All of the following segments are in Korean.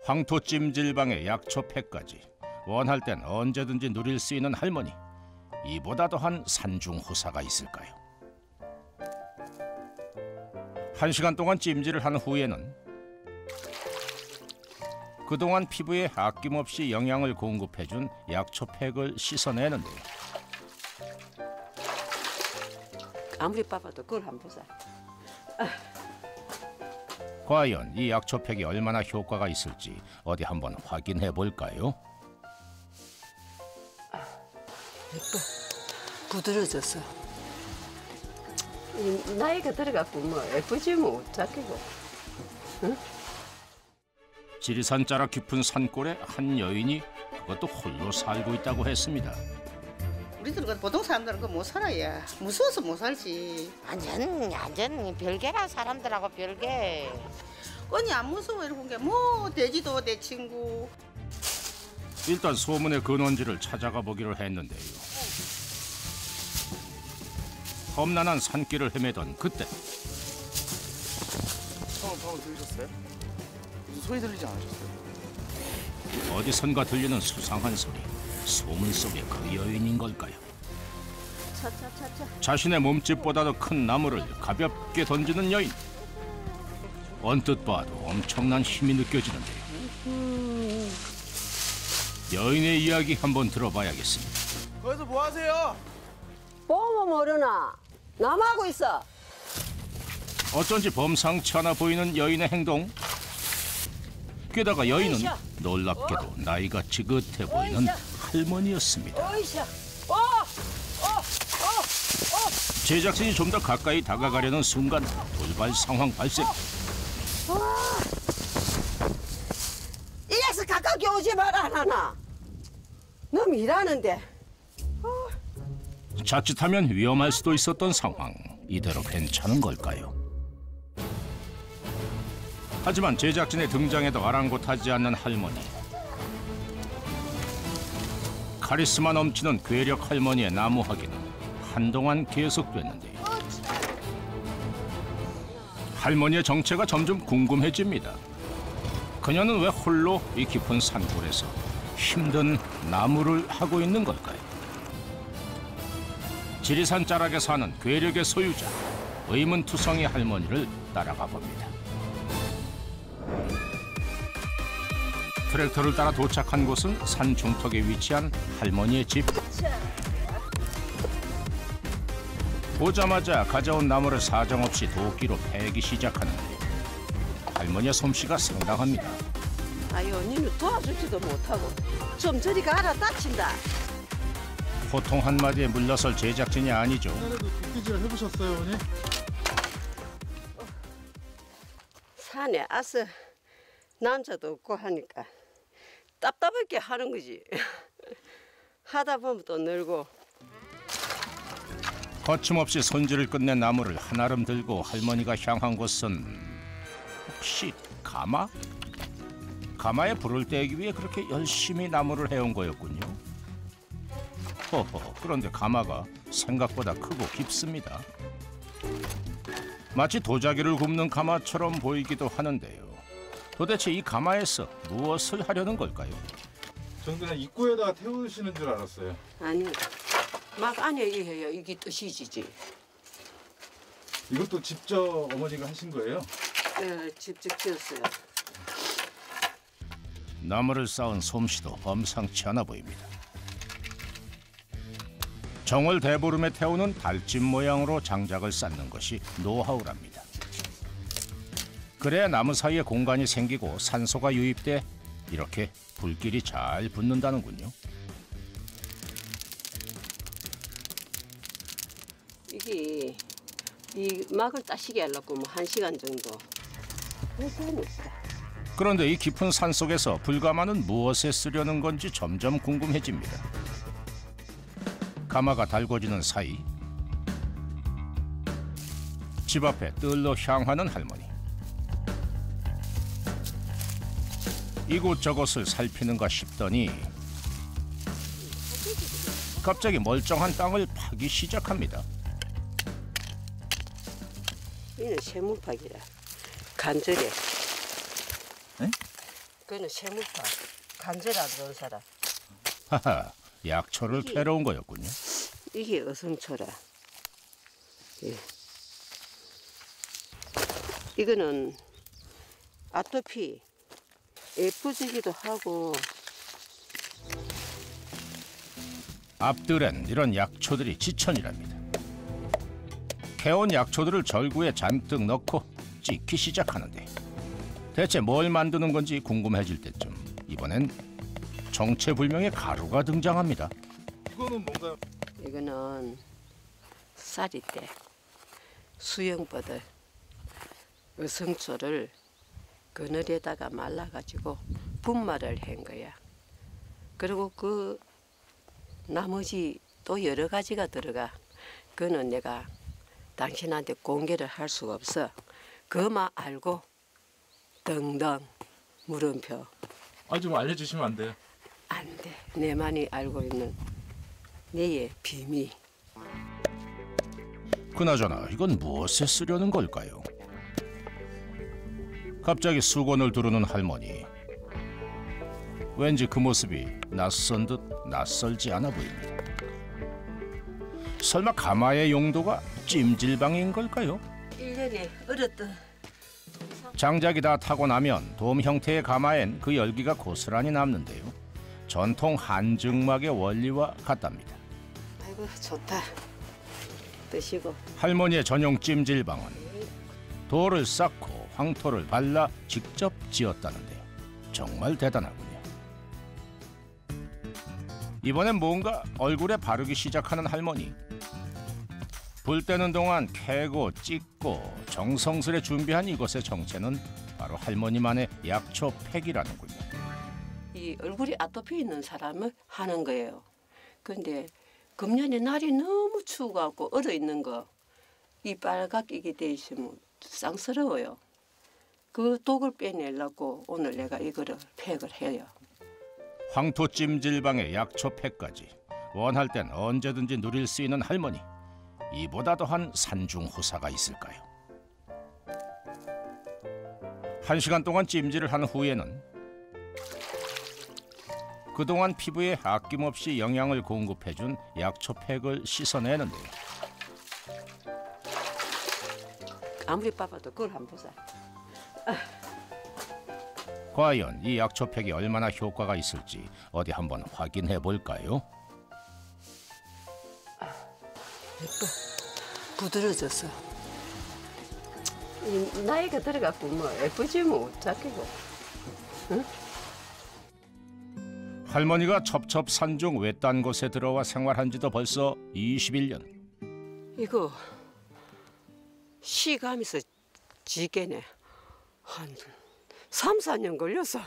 황토 찜질방의 약초팩까지 원할 땐 언제든지 누릴 수 있는 할머니. 이보다 더한 산중호사가 있을까요? 1시간 동안 찜질을 한 후에는 그동안 피부에 아낌없이 영양을 공급해준 약초팩을 씻어내는데요. 아무리 바빠도 그걸 한번 보자. 과연 이 약초팩이 얼마나 효과가 있을지 어디 한번 확인해 볼까요? 예뻐. 부드러워졌어. 나이가 들어갖고 뭐 예쁘지 뭐 작게고. 응? 지리산 자락 깊은 산골에 한 여인이 그것도 홀로 살고 있다고 했습니다. 우리들 그 보통 사람들은 그 못 살아야 무서워서 못 살지. 완전 별개라 사람들하고 별개. 언니 안 무서워 이러고 뭐 돼지도 내 친구. 일단 소문의 근원지를 찾아가 보기로 했는데요. 험난한 산길을 헤매던 그때 방금 들으셨어요? 무슨 소리 들리지 않으셨어요? 어디선가 들리는 수상한 소리. 소문 속의 그 여인인 걸까요? 자신의 몸집보다 더 큰 나무를 가볍게 던지는 여인. 언뜻 봐도 엄청난 힘이 느껴지는데요. 여인의 이야기 한번 들어봐야겠습니다. 거기서 뭐 하세요? 보면 모르나? 남하고 있어. 어쩐지 범상치 않아 보이는 여인의 행동. 게다가 여인은 놀랍게도 나이가 지긋해 보이는 할머니였습니다. 제작진이 좀 더 가까이 다가가려는 순간 돌발 상황 발생. 이 녀석 가깝게 오지 마라 하나. 놈 일하는데. 자칫하면 위험할 수도 있었던 상황. 이대로 괜찮은 걸까요? 하지만 제작진의 등장에도 아랑곳하지 않는 할머니. 카리스마 넘치는 괴력 할머니의 나무하기는 한동안 계속됐는데요. 할머니의 정체가 점점 궁금해집니다. 그녀는 왜 홀로 이 깊은 산골에서 힘든 나무를 하고 있는 걸까요? 지리산 자락에 사는 괴력의 소유자, 의문투성이 할머니를 따라가 봅니다. 트랙터를 따라 도착한 곳은 산 중턱에 위치한 할머니의 집. 보자마자 가져온 나무를 사정없이 도끼로 패기 시작하는데 할머니의 솜씨가 상당합니다. 아유, 니는 도와주지도 못하고 좀 저리 가라 다친다. 보통 한마디에 물러설 제작진이 아니죠. 옛날에도 도끼질 해보셨어요, 어머니? 산에 아서 남자도 없고 하니까 답답하게 하는 거지. 하다 보면 또 늘고. 거침없이 손질을 끝낸 나무를 한아름 들고 할머니가 향한 곳은 혹시 가마? 가마에 불을 떼기 위해 그렇게 열심히 나무를 해온 거였군요. 허허, 그런데 가마가 생각보다 크고 깊습니다. 마치 도자기를 굽는 가마처럼 보이기도 하는데요. 도대체 이 가마에서 무엇을 하려는 걸까요? 전 그냥 입구에다가 태우시는 줄 알았어요. 아니, 막 안에 해야 이게 뜻이지. 이것도 직접 어머니가 하신 거예요? 네, 직접 지었어요. 나무를 쌓은 솜씨도 범상치 않아 보입니다. 정월 대보름에 태우는 달집 모양으로 장작을 쌓는 것이 노하우랍니다. 그래야 나무 사이에 공간이 생기고 산소가 유입돼 이렇게 불길이 잘 붙는다는군요. 이게 이 막을 따시게 하려고 뭐 1시간 정도. 그런데 이 깊은 산 속에서 불가마는 무엇에 쓰려는 건지 점점 궁금해집니다. 가마가 달궈지는 사이 집 앞에 뜰로 향하는 할머니. 이곳저곳을 살피는가 싶더니 갑자기 멀쩡한 땅을 파기 시작합니다. 이는 쇠물파기라. 간절해. 네? 그거는 쇠물파. 간제라 들어온 사람. 하하, 약초를 캐러 온 거였군요. 이게 어성초라. 예. 이거는 아토피 예쁘지기도 하고. 앞들엔 이런 약초들이 지천이랍니다. 캐온 약초들을 절구에 잔뜩 넣고 찢기 시작하는데 대체 뭘 만드는 건지 궁금해질 때쯤 이번엔 정체불명의 가루가 등장합니다. 이거는 뭔가요? 이거는 쌀이대 수영버들 어성초를 그늘에다가 말라가지고 분말을 한 거야. 그리고 그 나머지 또 여러 가지가 들어가. 그거는 내가 당신한테 공개를 할 수가 없어. 그만 알고 등등 물음표. 좀 알려주시면 안 돼요? 안 돼. 내만이 알고 있는 내의 비밀. 그나저나 이건 무엇에 쓰려는 걸까요? 갑자기 수건을 두르는 할머니. 왠지 그 모습이 낯선 듯 낯설지 않아 보입니다. 설마 가마의 용도가 찜질방인 걸까요? 1년에 얼었던 장작이 다 타고 나면 돔 형태의 가마엔 그 열기가 고스란히 남는데요. 전통 한증막의 원리와 같답니다. 아이고 좋다. 드시고. 할머니의 전용 찜질방은 돌을 쌓고 황토를 발라 직접 지었다는데 정말 대단하군요. 이번엔 뭔가 얼굴에 바르기 시작하는 할머니. 불 때는 동안 캐고 찢고 정성스레 준비한 이것의 정체는 바로 할머니만의 약초 팩이라는군요. 이 얼굴이 아토피 있는 사람을 하는 거예요. 근데 금년에 날이 너무 추워갖고 얼어 있는 거 이 빨갛게 돼 있으면 쌍스러워요. 그 독을 빼내려고 오늘 내가 이거를 팩을 해요. 황토 찜질방의 약초 팩까지 원할 땐 언제든지 누릴 수 있는 할머니. 이보다 더한 산중호사가 있을까요? 1시간 동안 찜질을 한 후에는 그동안 피부에 아낌없이 영양을 공급해준 약초 팩을 씻어내는데요. 아무리 바빠도 그걸 한번 보자. 과연 이 약초 팩이 얼마나 효과가 있을지 어디 한번 확인해 볼까요? 예뻐. 부드러졌어. 이 나이가 들어갖고 뭐 예쁘지 뭐 어쩌겠고. 응? 할머니가 첩첩산중 외딴 곳에 들어와 생활한 지도 벌써 21년. 이거 시감에서 지게네. 한 3, 4년 걸렸어.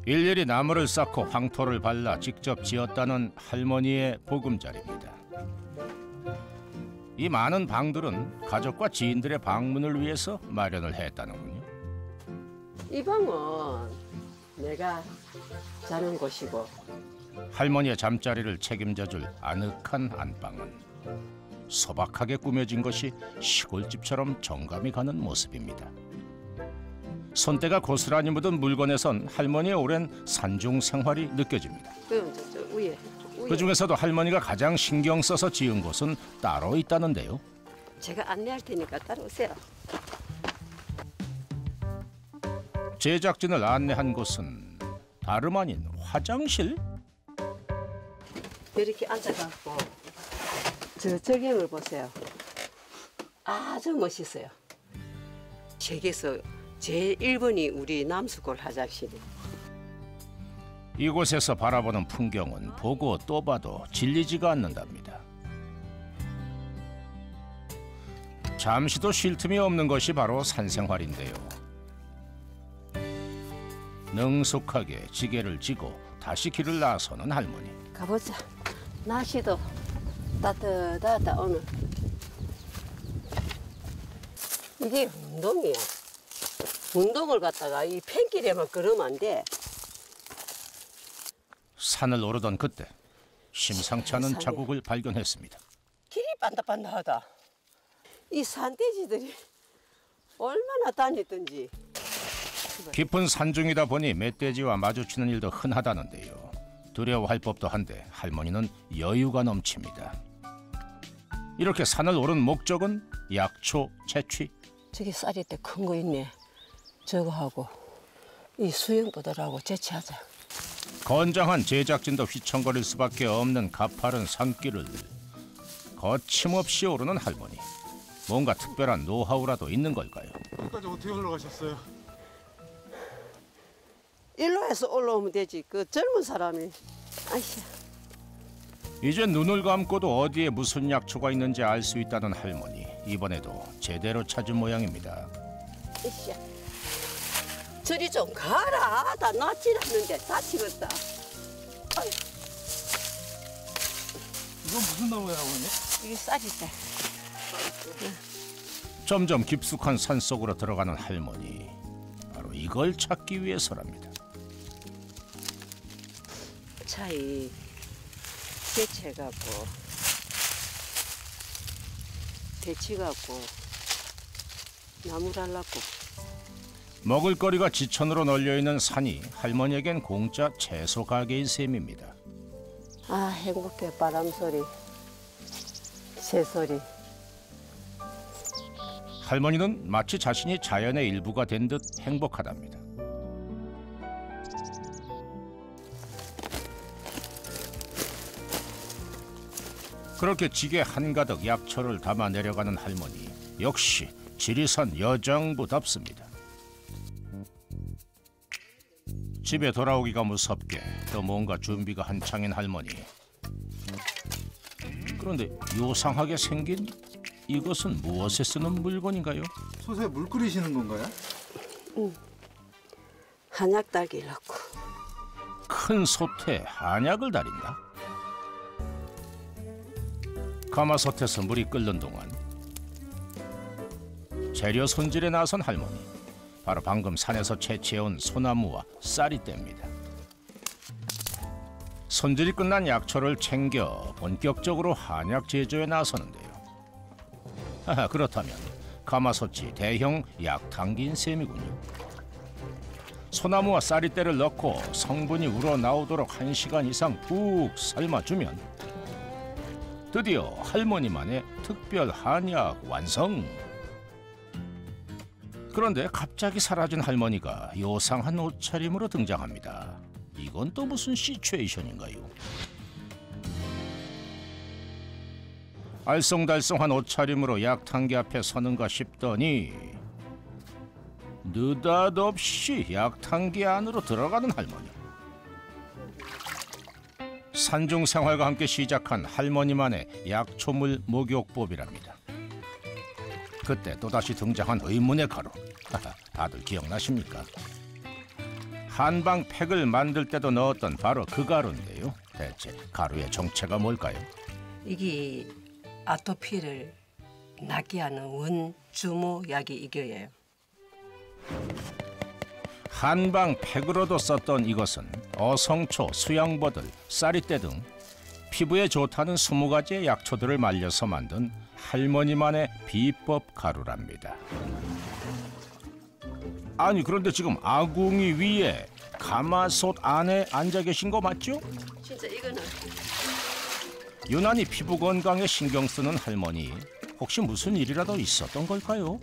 일일이 나무를 쌓고 황토를 발라 직접 지었다는 할머니의 보금자리입니다. 이 많은 방들은 가족과 지인들의 방문을 위해서 마련을 했다는군요. 이 방은 내가 자는 곳이고 할머니의 잠자리를 책임져줄 아늑한 안방은 소박하게 꾸며진 것이 시골집처럼 정감이 가는 모습입니다. 손때가 고스란히 묻은 물건에선 할머니의 오랜 산중 생활이 느껴집니다. 그럼 저 위에 그중에서도 할머니가 가장 신경 써서 지은 곳은 따로 있다는데요. 제가 안내할 테니까 따라오세요. 제작진을 안내한 곳은 다름 아닌 화장실? 이렇게 앉아갖고 저 절경을 보세요. 아주 멋있어요. 세계에서 제일 1번이 우리 남수골 화장실이에요. 이곳에서 바라보는 풍경은 보고 또 봐도 질리지가 않는답니다. 잠시도 쉴 틈이 없는 것이 바로 산생활인데요. 능숙하게 지게를 지고 다시 길을 나서는 할머니. 가보자. 날씨도 따뜻하다 오늘. 이게 운동이야. 운동을 갖다가 이 펜길에만 걸으면 안 돼. 산을 오르던 그때 심상치 않은 세상에. 자국을 발견했습니다. 길이 반다반다하다. 이 산돼지들이 얼마나 다녔던지. 깊은 산중이다 보니 멧돼지와 마주치는 일도 흔하다는데요. 두려워할 법도 한데 할머니는 여유가 넘칩니다. 이렇게 산을 오른 목적은 약초 채취. 저기 쌀이 때 큰 거 있네. 저거 하고 이 수영보들하고 재치하자. 건장한 제작진도 휘청거릴 수밖에 없는 가파른 산길을 거침없이 오르는 할머니. 뭔가 특별한 노하우라도 있는 걸까요? 여기까지 어떻게 올라가셨어요? 일로 해서 올라오면 되지. 그 젊은 사람이. 아이씨. 이제 눈을 감고도 어디에 무슨 약초가 있는지 알 수 있다는 할머니. 이번에도 제대로 찾은 모양입니다. 아이씨. 저리 좀 가라. 다 낫질 않는데 다치겠다. 아유. 이건 무슨 나무예요, 어머니? 이게 쌀이대. 점점 깊숙한 산속으로 들어가는 할머니. 바로 이걸 찾기 위해서랍니다. 차이 개체갖고 대치갖고 나무 달랐고. 먹을거리가 지천으로 널려있는 산이 할머니에겐 공짜 채소 가게인 셈입니다. 아 행복해. 바람소리 새소리. 할머니는 마치 자신이 자연의 일부가 된 듯 행복하답니다. 그렇게 지게 한가득 약초를 담아 내려가는 할머니. 역시 지리산 여장부답습니다. 집에 돌아오기가 무섭게 또 뭔가 준비가 한창인 할머니. 그런데 요상하게 생긴 이것은 무엇에 쓰는 물건인가요? 솥에 물 끓이시는 건가요? 한약 달기라고. 큰 솥에 한약을 달인다. 가마솥에서 물이 끓는 동안 재료 손질에 나선 할머니. 바로 방금 산에서 채취해온 소나무와 쌀이 뗍니다. 손질이 끝난 약초를 챙겨 본격적으로 한약 제조에 나서는데요. 하하, 그렇다면 가마솥이 대형 약탕기인 셈이군요. 소나무와 쌀이대를 넣고 성분이 우러나오도록 1시간 이상 푹 삶아주면 드디어 할머니만의 특별 한약 완성! 그런데 갑자기 사라진 할머니가 요상한 옷차림으로 등장합니다. 이건 또 무슨 시츄에이션인가요? 알쏭달쏭한 옷차림으로 약탕기 앞에 서는가 싶더니 느닷없이 약탕기 안으로 들어가는 할머니. 산중 생활과 함께 시작한 할머니만의 약초물 목욕법이랍니다. 그때 또다시 등장한 의문의 가루. 다들 기억나십니까? 한방팩을 만들 때도 넣었던 바로 그 가루인데요. 대체 가루의 정체가 뭘까요? 이게 아토피를 낫게 하는 원주모약이 이거예요. 한방팩으로도 썼던 이것은 어성초, 수양버들, 쌀이대 등 피부에 좋다는 20가지의 약초들을 말려서 만든 할머니만의 비법 가루랍니다. 아니 그런데 지금 아궁이 위에 가마솥 안에 앉아 계신 거 맞죠? 진짜 이거는 유난히 피부 건강에 신경 쓰는 할머니. 혹시 무슨 일이라도 있었던 걸까요?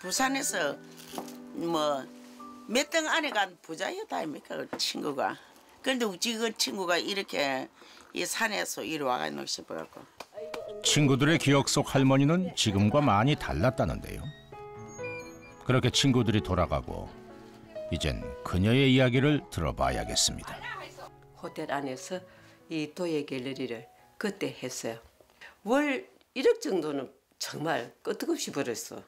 부산에서 뭐 몇 등 안에 간 부자였다 아닙니까 그 친구가. 그런데 우리 그 친구가 이렇게 이 산에서 이리 와가지고 싶어갖고. 친구들의 기억 속 할머니는 지금과 많이 달랐다는데요. 그렇게 친구들이 돌아가고 이젠 그녀의 이야기를 들어봐야겠습니다. 호텔 안에서 이 도예 갤러리를 그때 했어요. 월 1억 정도는 정말 끄떡없이 벌었어.